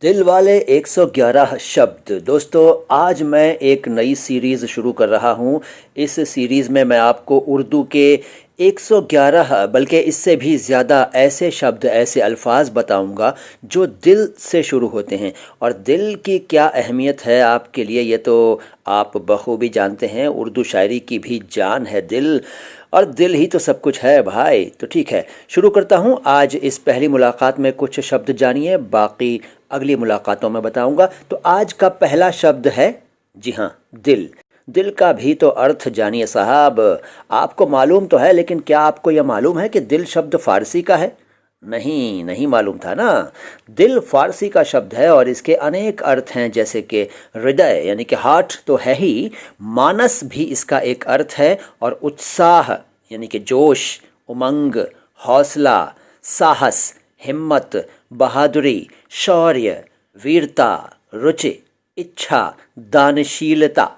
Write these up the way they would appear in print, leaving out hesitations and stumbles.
दिल वाले 111 शब्द। दोस्तों, आज मैं एक नई सीरीज़ शुरू कर रहा हूँ। इस सीरीज़ में मैं आपको उर्दू के 111 बल्कि इससे भी ज़्यादा ऐसे शब्द, ऐसे अल्फाज बताऊंगा जो दिल से शुरू होते हैं। और दिल की क्या अहमियत है आपके लिए, ये तो आप बखूबी जानते हैं। उर्दू शायरी की भी जान है दिल, और दिल ही तो सब कुछ है भाई। तो ठीक है, शुरू करता हूँ। आज इस पहली मुलाकात में कुछ शब्द जानिए, बाकी अगली मुलाकातों में बताऊंगा। तो आज का पहला शब्द है, जी हाँ, दिल। दिल का भी तो अर्थ जानिए साहब। आपको मालूम तो है, लेकिन क्या आपको यह मालूम है कि दिल शब्द फारसी का है? नहीं, नहीं मालूम था ना। दिल फारसी का शब्द है और इसके अनेक अर्थ हैं, जैसे कि हृदय यानी कि हार्ट तो है ही, मानस भी इसका एक अर्थ है, और उत्साह यानी कि जोश, उमंग, हौसला, साहस, हिम्मत, बहादुरी, शौर्य, वीरता, रुचि, इच्छा, दानशीलता,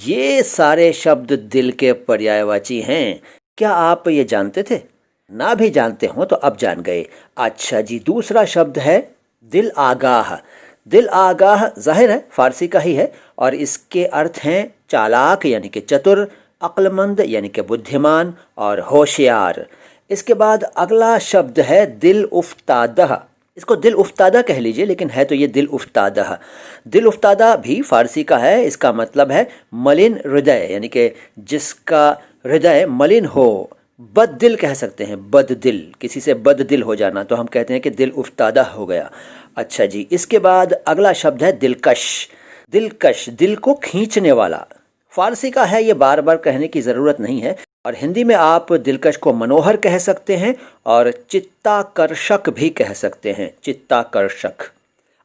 ये सारे शब्द दिल के पर्यायवाची हैं। क्या आप ये जानते थे? ना भी जानते हो तो अब जान गए। अच्छा जी, दूसरा शब्द है दिल आगाह। दिल आगाह जाहिर है फारसी का ही है, और इसके अर्थ हैं चालाक यानी कि चतुर, अक्लमंद यानी कि बुद्धिमान, और होशियार। इसके बाद अगला शब्द है दिल उफ्तादा। इसको दिल उफ्तादा कह लीजिए, लेकिन है तो ये दिल उफ्तादा। दिल उफ्तादा भी फारसी का है। इसका मतलब है मलिन हृदय, यानी कि जिसका हृदय मलिन हो। बददिल कह सकते हैं, बददिल, किसी से बददिल हो जाना, तो हम कहते हैं कि दिल उफ्तादा हो गया। अच्छा जी, इसके बाद अगला शब्द है दिलकश। दिलकश, दिल को खींचने वाला। फारसी का है, ये बार बार कहने की ज़रूरत नहीं है। और हिंदी में आप दिलकश को मनोहर कह सकते हैं, और चित्ताकर्षक भी कह सकते हैं, चित्ताकर्षक।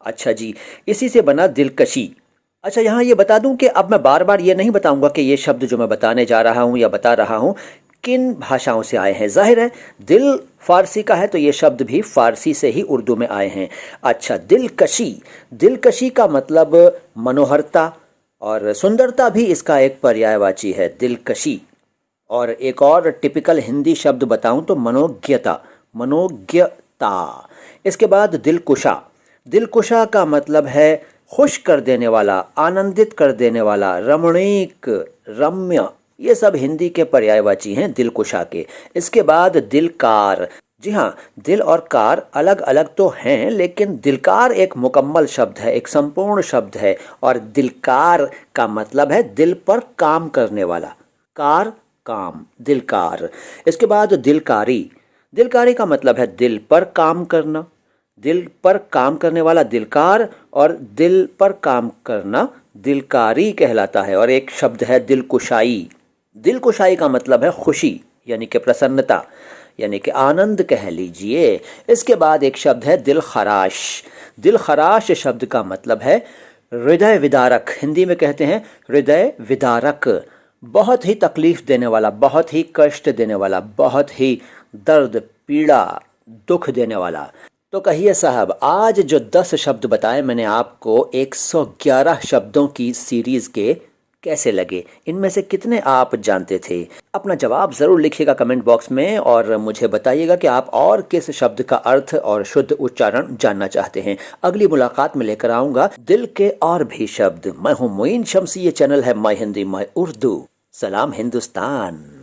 अच्छा जी, इसी से बना दिलकशी। अच्छा, यहाँ ये बता दूं कि अब मैं बार बार ये नहीं बताऊंगा कि ये शब्द जो मैं बताने जा रहा हूँ या बता रहा हूँ किन भाषाओं से आए हैं। जाहिर है दिल फारसी का है, तो ये शब्द भी फारसी से ही उर्दू में आए हैं। अच्छा, दिलकशी। दिलकशी का मतलब मनोहरता और सुंदरता भी इसका एक पर्यायवाची है, दिलकशी। और एक और टिपिकल हिंदी शब्द बताऊं तो मनोज्ञता, मनोज्ञता। इसके बाद दिलकुशा। दिलकुशा का मतलब है खुश कर देने वाला, आनंदित कर देने वाला, रमणीक, रम्य। ये सब हिंदी के पर्यायवाची हैं दिलकुशा के। इसके बाद दिलकार। जी हाँ, दिल और कार अलग अलग तो हैं, लेकिन दिलकार एक मुकम्मल शब्द है, एक संपूर्ण शब्द है। और दिलकार का मतलब है दिल पर काम करने वाला। कार, काम, दिलकार। इसके बाद दिलकारी। दिलकारी का मतलब है दिल पर काम करना। दिल पर काम करने वाला दिलकार, और दिल पर काम करना दिलकारी कहलाता है। और एक शब्द है दिलकुशाई। दिलकुशाई का मतलब है खुशी यानी कि प्रसन्नता, यानी कि आनंद कह लीजिए। इसके बाद एक शब्द है दिल खराश। दिल खराश शब्द का मतलब है हृदय विदारक। हिंदी में कहते हैं हृदय विदारक। बहुत ही तकलीफ देने वाला, बहुत ही कष्ट देने वाला, बहुत ही दर्द, पीड़ा, दुख देने वाला। तो कहिए साहब, आज जो 10 शब्द बताए मैंने आपको 111 शब्दों की सीरीज के, कैसे लगे? इनमें से कितने आप जानते थे? अपना जवाब ज़रूर लिखिएगा कमेंट बॉक्स में, और मुझे बताइएगा कि आप और किस शब्द का अर्थ और शुद्ध उच्चारण जानना चाहते हैं। अगली मुलाकात में लेकर आऊँगा दिल के और भी शब्द। मैं हूँ मोइन शम्सी, ये चैनल है माय हिंदी माय उर्दू। सलाम हिंदुस्तान।